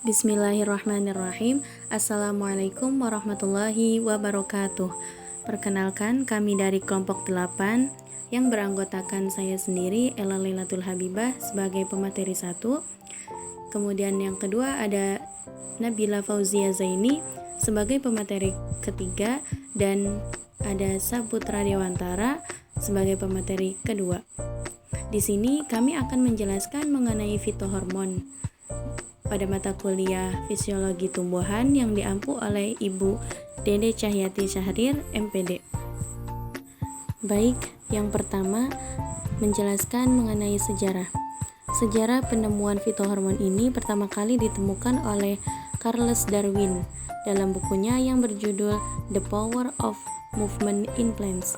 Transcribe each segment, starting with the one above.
Bismillahirrahmanirrahim. Assalamualaikum warahmatullahi wabarakatuh. Perkenalkan, kami dari kelompok 8 yang beranggotakan saya sendiri, Ella Lailatul Habibah sebagai pemateri 1. Kemudian yang kedua ada Nabila Fauzia Zaini sebagai pemateri ketiga, dan ada Saputra Dewantara sebagai pemateri kedua. Di sini kami akan menjelaskan mengenai fitohormon pada mata kuliah Fisiologi Tumbuhan yang diampu oleh Ibu Dede Cahyati Syahrir, MPD. Baik, yang pertama menjelaskan mengenai sejarah. Sejarah penemuan fitohormon ini pertama kali ditemukan oleh Charles Darwin dalam bukunya yang berjudul The Power of Movement in Plants.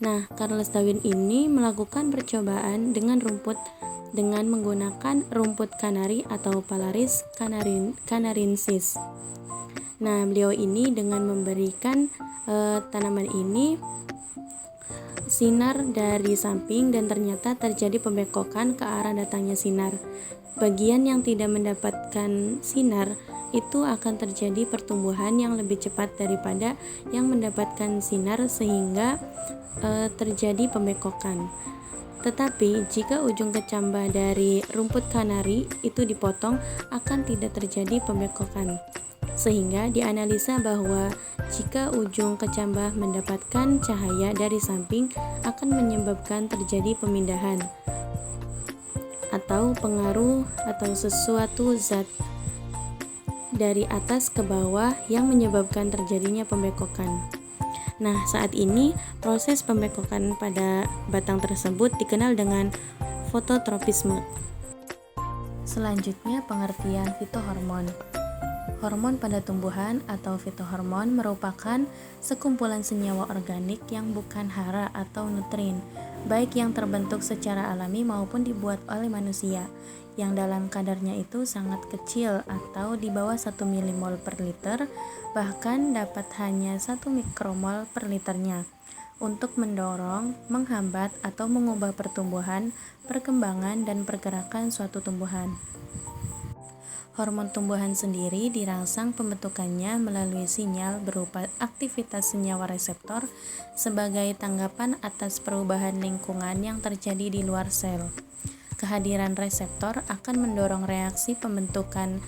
Nah, Charles Darwin ini melakukan percobaan dengan menggunakan rumput kanari atau Phalaris canarensis. Nah, beliau ini dengan memberikan tanaman ini sinar dari samping dan ternyata terjadi pembengkokan ke arah datangnya sinar. Bagian yang tidak mendapatkan sinar itu akan terjadi pertumbuhan yang lebih cepat daripada yang mendapatkan sinar sehingga terjadi pembengkokan. Tetapi jika ujung kecambah dari rumput kanari itu dipotong, akan tidak terjadi pembengkokan. Sehingga dianalisa bahwa jika ujung kecambah mendapatkan cahaya dari samping akan menyebabkan terjadi pemindahan atau pengaruh atau sesuatu zat dari atas ke bawah yang menyebabkan terjadinya pembengkokan. Nah, saat ini proses pembengkokan pada batang tersebut dikenal dengan fototropisme. Selanjutnya, pengertian fitohormon. Hormon pada tumbuhan atau fitohormon merupakan sekumpulan senyawa organik yang bukan hara atau nutrin, baik yang terbentuk secara alami maupun dibuat oleh manusia, yang dalam kadarnya itu sangat kecil atau di bawah 1 milimol per liter, bahkan dapat hanya 1 mikromol per liternya, untuk mendorong, menghambat, atau mengubah pertumbuhan, perkembangan, dan pergerakan suatu tumbuhan. Hormon tumbuhan sendiri dirangsang pembentukannya melalui sinyal berupa aktivitas senyawa reseptor sebagai tanggapan atas perubahan lingkungan yang terjadi di luar sel. Kehadiran reseptor akan mendorong reaksi pembentukan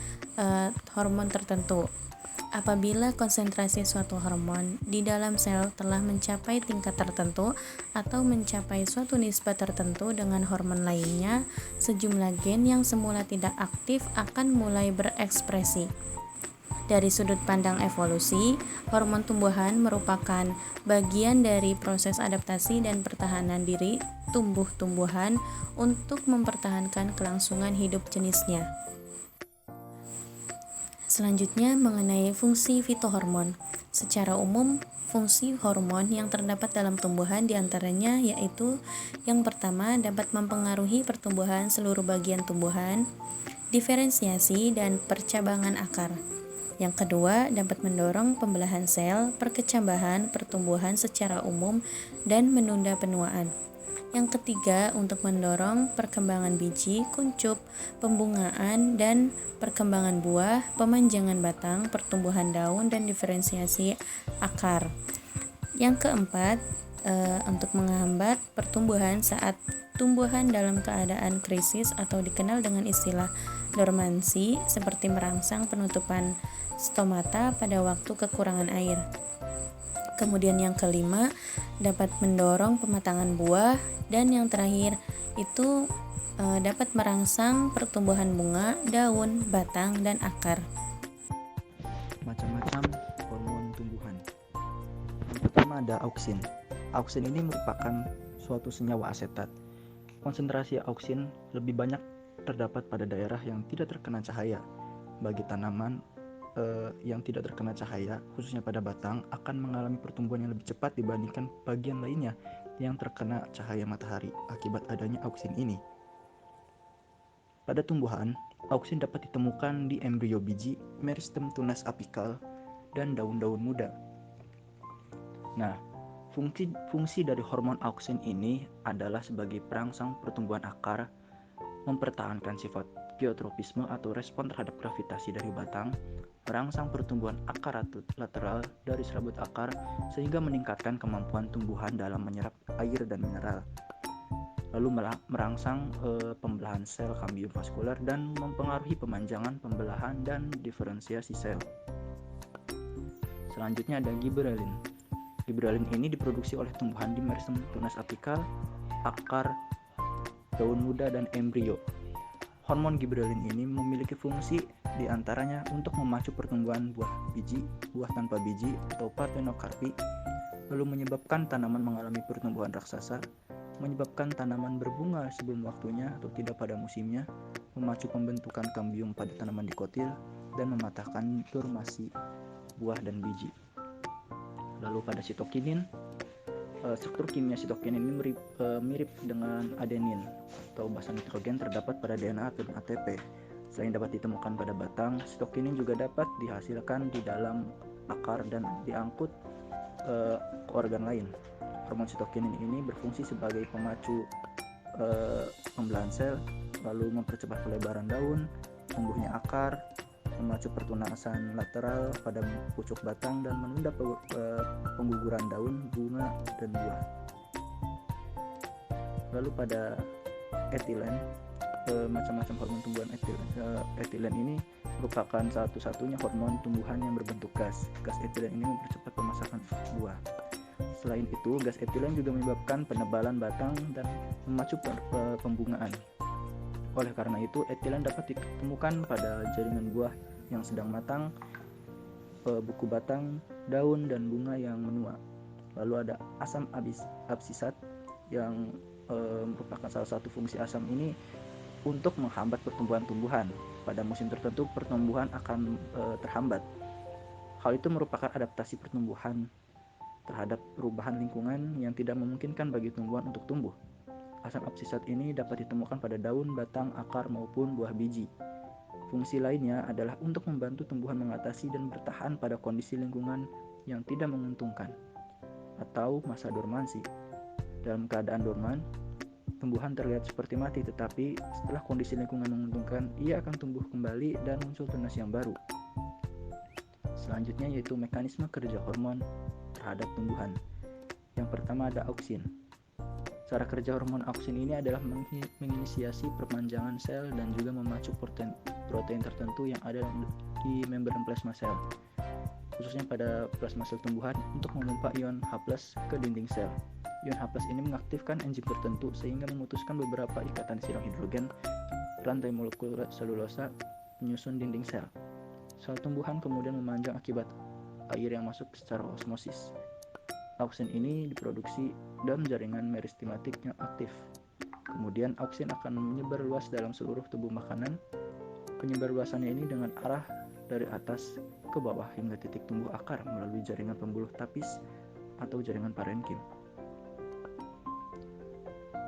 hormon tertentu. Apabila konsentrasi suatu hormon di dalam sel telah mencapai tingkat tertentu atau mencapai suatu nisbat tertentu dengan hormon lainnya, sejumlah gen yang semula tidak aktif akan mulai berekspresi. Dari sudut pandang evolusi, hormon tumbuhan merupakan bagian dari proses adaptasi dan pertahanan diri tumbuh-tumbuhan untuk mempertahankan kelangsungan hidup jenisnya. Selanjutnya mengenai fungsi fitohormon. Secara umum, fungsi hormon yang terdapat dalam tumbuhan diantaranya yaitu yang pertama dapat mempengaruhi pertumbuhan seluruh bagian tumbuhan, diferensiasi dan percabangan akar. Yang kedua dapat mendorong pembelahan sel, perkecambahan, pertumbuhan secara umum, dan menunda penuaan. Yang ketiga, untuk mendorong perkembangan biji, kuncup, pembungaan, dan perkembangan buah, pemanjangan batang, pertumbuhan daun, dan diferensiasi akar. Yang keempat, untuk menghambat pertumbuhan saat tumbuhan dalam keadaan krisis atau dikenal dengan istilah dormansi, seperti merangsang penutupan stomata pada waktu kekurangan air. Kemudian yang kelima, dapat mendorong pematangan buah, dan yang terakhir itu dapat merangsang pertumbuhan bunga, daun, batang, dan akar. Macam-macam hormon tumbuhan. Yang pertama ada auksin. Auksin ini merupakan suatu senyawa asetat. Konsentrasi auksin lebih banyak terdapat pada daerah yang tidak terkena cahaya. Bagi tanaman yang tidak terkena cahaya, khususnya pada batang, akan mengalami pertumbuhan yang lebih cepat dibandingkan bagian lainnya yang terkena cahaya matahari akibat adanya auksin ini. Pada tumbuhan, auksin dapat ditemukan di embrio biji, meristem tunas apikal, dan daun-daun muda. Nah, fungsi dari hormon auksin ini adalah sebagai perangsang pertumbuhan akar, mempertahankan sifat geotropisme atau respon terhadap gravitasi dari batang, merangsang pertumbuhan akar lateral dari serabut akar sehingga meningkatkan kemampuan tumbuhan dalam menyerap air dan mineral. Lalu merangsang pembelahan sel kambium vaskuler dan mempengaruhi pemanjangan, pembelahan, dan diferensiasi sel. Selanjutnya ada gibberellin. Gibberellin ini diproduksi oleh tumbuhan di meristem tunas apikal, akar, daun muda, dan embrio. Hormon gibberellin ini memiliki fungsi diantaranya untuk memacu pertumbuhan buah biji, buah tanpa biji atau parthenokarpi, lalu menyebabkan tanaman mengalami pertumbuhan raksasa, menyebabkan tanaman berbunga sebelum waktunya atau tidak pada musimnya, memacu pembentukan kambium pada tanaman dikotil, dan mematahkan formasi buah dan biji. Lalu pada sitokinin, struktur kimia sitokinin ini mirip dengan adenin atau basa nitrogen terdapat pada DNA atau ATP. Selain dapat ditemukan pada batang, sitokinin juga dapat dihasilkan di dalam akar dan diangkut ke organ lain. Hormon sitokinin ini berfungsi sebagai pemacu pembelahan sel, lalu mempercepat pelebaran daun, tumbuhnya akar, memacu pertunasan lateral pada pucuk batang, dan menunda pengguguran daun, bunga, dan buah. Lalu pada etilen, macam-macam hormon tumbuhan etilen ini merupakan satu-satunya hormon tumbuhan yang berbentuk gas. Gas etilen ini mempercepat pemasakan buah. Selain itu, gas etilen juga menyebabkan penebalan batang dan memacu pembungaan. Oleh karena itu, etilen dapat ditemukan pada jaringan buah yang sedang matang, buku batang, daun, dan bunga yang menua. Lalu ada asam absisat yang merupakan salah satu fungsi asam ini untuk menghambat pertumbuhan tumbuhan. Pada musim tertentu pertumbuhan akan terhambat. Hal itu merupakan adaptasi pertumbuhan terhadap perubahan lingkungan yang tidak memungkinkan bagi tumbuhan untuk tumbuh. Asam absisat ini dapat ditemukan pada daun, batang, akar, maupun buah biji. Fungsi lainnya adalah untuk membantu tumbuhan mengatasi dan bertahan pada kondisi lingkungan yang tidak menguntungkan atau masa dormansi. Dalam keadaan dorman, tumbuhan terlihat seperti mati, tetapi setelah kondisi lingkungan menguntungkan, ia akan tumbuh kembali dan muncul tunas yang baru. Selanjutnya yaitu mekanisme kerja hormon terhadap tumbuhan. Yang pertama ada auksin. Cara kerja hormon auksin ini adalah menginisiasi perpanjangan sel dan juga memacu protein tertentu yang ada di membran plasma sel, khususnya pada plasma sel tumbuhan, untuk memompa ion H+ ke dinding sel. Ion H+ ini mengaktifkan enzim tertentu sehingga memutuskan beberapa ikatan silang hidrogen rantai molekul selulosa menyusun dinding sel. Sel tumbuhan kemudian memanjang akibat air yang masuk secara osmosis. Auksin ini diproduksi dalam jaringan meristematik yang aktif. Kemudian auksin akan menyebar luas dalam seluruh tubuh makanan. Penyebarluasannya ini dengan arah dari atas ke bawah hingga titik tumbuh akar melalui jaringan pembuluh tapis atau jaringan parenkim.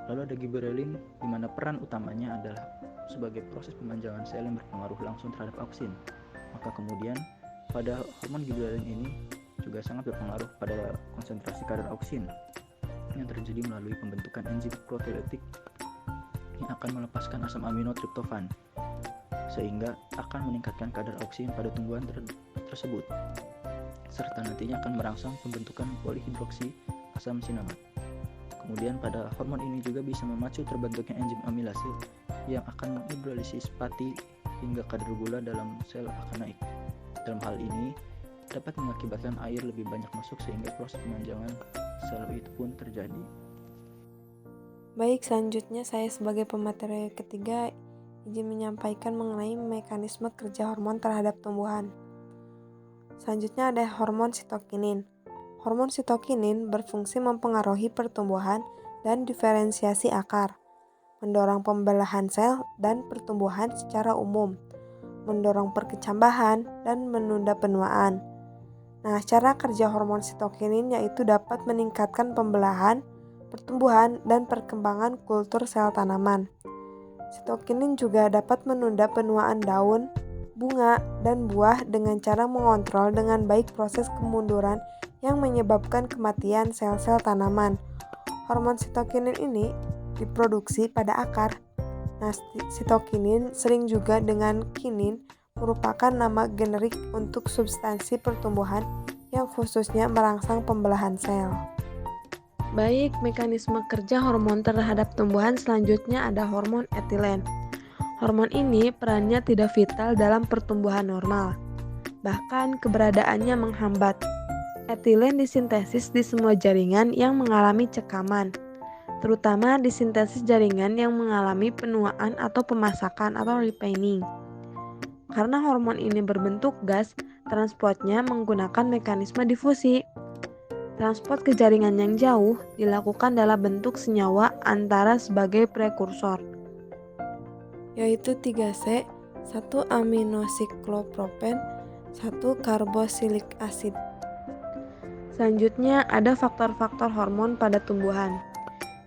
Lalu ada gibberellin, di mana peran utamanya adalah sebagai proses pemanjangan sel yang berpengaruh langsung terhadap auksin. Maka kemudian pada hormon gibberellin ini juga sangat berpengaruh pada konsentrasi kadar auksin yang terjadi melalui pembentukan enzim proteolytik yang akan melepaskan asam amino triptofan, sehingga akan meningkatkan kadar auksin pada tumbuhan tersebut, serta nantinya akan merangsang pembentukan polihidroksi asam sinamat. Kemudian pada hormon ini juga bisa memacu terbentuknya enzim amilase yang akan menghidrolisis pati hingga kadar gula dalam sel akan naik. Dalam hal ini dapat mengakibatkan air lebih banyak masuk sehingga proses pemanjangan sel itu pun terjadi. Baik, selanjutnya saya sebagai pemateri ketiga izin menyampaikan mengenai mekanisme kerja hormon terhadap tumbuhan. Selanjutnya ada hormon sitokinin. Hormon sitokinin berfungsi mempengaruhi pertumbuhan dan diferensiasi akar, mendorong pembelahan sel dan pertumbuhan secara umum, mendorong perkecambahan, dan menunda penuaan. Nah, cara kerja hormon sitokinin yaitu dapat meningkatkan pembelahan, pertumbuhan, dan perkembangan kultur sel tanaman. Sitokinin juga dapat menunda penuaan daun, bunga, dan buah dengan cara mengontrol dengan baik proses kemunduran yang menyebabkan kematian sel-sel tanaman. Hormon sitokinin ini diproduksi pada akar Nah, sitokinin sering juga dengan kinin merupakan nama generik untuk substansi pertumbuhan yang khususnya merangsang pembelahan sel. Baik, mekanisme kerja hormon terhadap tumbuhan selanjutnya ada hormon etilen. Hormon ini perannya tidak vital dalam pertumbuhan normal. Bahkan keberadaannya menghambat. Etilen disintesis di semua jaringan yang mengalami cekaman, terutama disintesis jaringan yang mengalami penuaan atau pemasakan atau refining. Karena hormon ini berbentuk gas, transportnya menggunakan mekanisme difusi. Transport ke jaringan yang jauh dilakukan dalam bentuk senyawa antara sebagai prekursor, yaitu 3C, 1 aminosiklopropen, 1 karboksilik asid. Selanjutnya ada faktor-faktor hormon pada tumbuhan.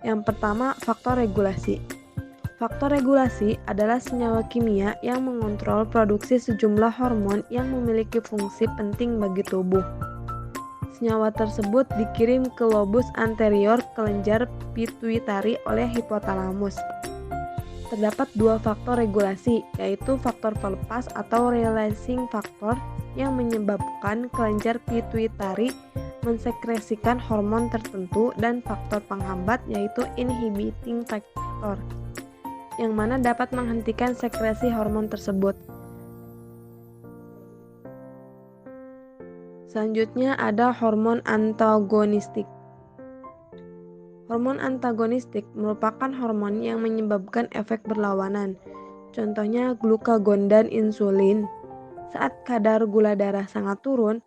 Yang pertama, faktor regulasi. Faktor regulasi adalah senyawa kimia yang mengontrol produksi sejumlah hormon yang memiliki fungsi penting bagi tubuh. Senyawa tersebut dikirim ke lobus anterior kelenjar pituitari oleh hipotalamus. Terdapat dua faktor regulasi, yaitu faktor pelepas atau releasing factor yang menyebabkan kelenjar pituitari mensekresikan hormon tertentu, dan faktor penghambat yaitu inhibiting factor yang mana dapat menghentikan sekresi hormon tersebut. Selanjutnya ada hormon antagonistik. Hormon antagonistik merupakan hormon yang menyebabkan efek berlawanan. Contohnya glukagon dan insulin. Saat kadar gula darah sangat turun,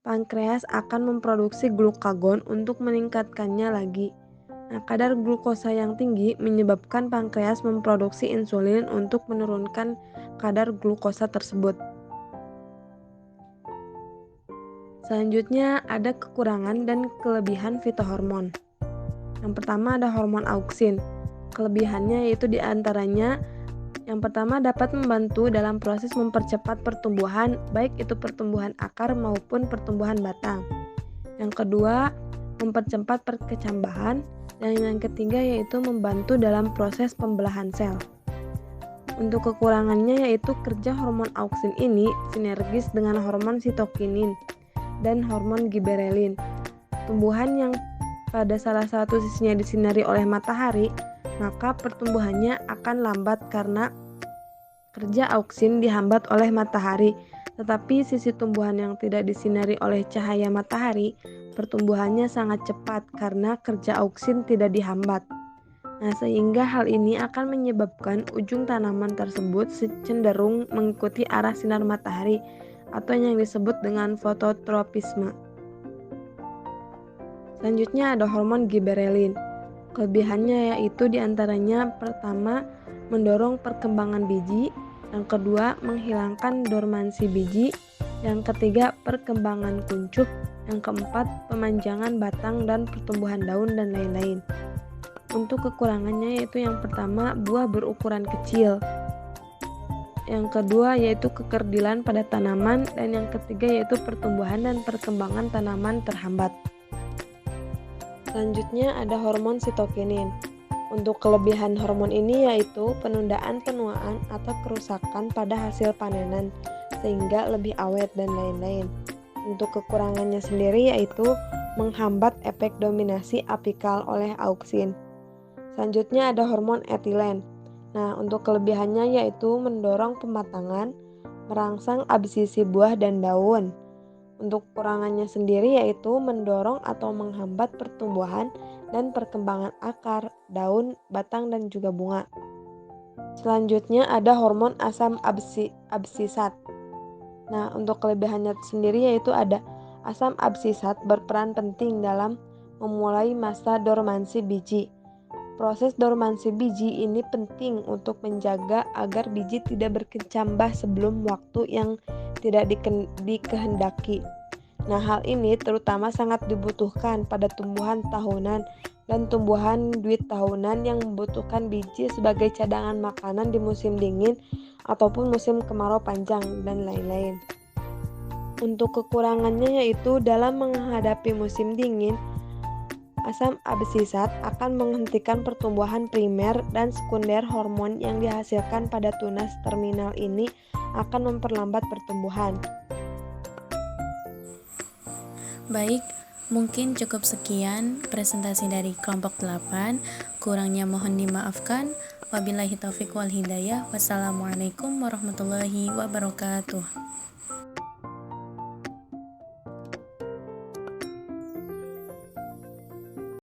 pankreas akan memproduksi glukagon untuk meningkatkannya lagi. Nah, kadar glukosa yang tinggi menyebabkan pankreas memproduksi insulin untuk menurunkan kadar glukosa tersebut. Selanjutnya ada kekurangan dan kelebihan fitohormon. Yang pertama ada hormon auksin. Kelebihannya yaitu diantaranya yang pertama dapat membantu dalam proses mempercepat pertumbuhan, baik itu pertumbuhan akar maupun pertumbuhan batang. Yang kedua, mempercepat perkecambahan, dan yang ketiga yaitu membantu dalam proses pembelahan sel. Untuk kekurangannya yaitu kerja hormon auksin ini sinergis dengan hormon sitokinin dan hormon giberelin. Tumbuhan yang pada salah satu sisinya disinari oleh matahari, maka pertumbuhannya akan lambat karena kerja auksin dihambat oleh matahari. Tetapi sisi tumbuhan yang tidak disinari oleh cahaya matahari, pertumbuhannya sangat cepat karena kerja auksin tidak dihambat. Nah, sehingga hal ini akan menyebabkan ujung tanaman tersebut cenderung mengikuti arah sinar matahari atau yang disebut dengan fototropisme. Selanjutnya ada hormon giberelin. Kelebihannya yaitu diantaranya pertama, mendorong perkembangan biji, yang kedua, menghilangkan dormansi biji, yang ketiga, perkembangan kuncup, yang keempat, pemanjangan batang dan pertumbuhan daun dan lain-lain. Untuk kekurangannya yaitu yang pertama, buah berukuran kecil. Yang kedua yaitu kekerdilan pada tanaman, dan yang ketiga yaitu pertumbuhan dan perkembangan tanaman terhambat. Selanjutnya ada hormon sitokinin. Untuk kelebihan hormon ini yaitu penundaan penuaan atau kerusakan pada hasil panenan sehingga lebih awet dan lain-lain. Untuk kekurangannya sendiri yaitu menghambat efek dominasi apikal oleh auksin. Selanjutnya ada hormon etilen. Nah, untuk kelebihannya yaitu mendorong pematangan, merangsang absisi buah dan daun. Untuk kekurangannya sendiri yaitu mendorong atau menghambat pertumbuhan dan perkembangan akar, daun, batang, dan juga bunga. Selanjutnya ada hormon asam absisat. Nah, untuk kelebihannya sendiri yaitu ada asam absisat berperan penting dalam memulai masa dormansi biji. Proses dormansi biji ini penting untuk menjaga agar biji tidak berkecambah sebelum waktu yang tidak dikehendaki. Nah, hal ini terutama sangat dibutuhkan pada tumbuhan tahunan dan tumbuhan duit tahunan yang membutuhkan biji sebagai cadangan makanan di musim dingin ataupun musim kemarau panjang dan lain-lain. Untuk kekurangannya yaitu dalam menghadapi musim dingin, Asam absisat akan menghentikan pertumbuhan primer dan sekunder hormon yang dihasilkan pada tunas terminal ini akan memperlambat pertumbuhan. Baik, mungkin cukup sekian presentasi dari kelompok 8. Kurangnya mohon dimaafkan. Wabillahi taufiq wal hidayah. Wassalamualaikum warahmatullahi wabarakatuh.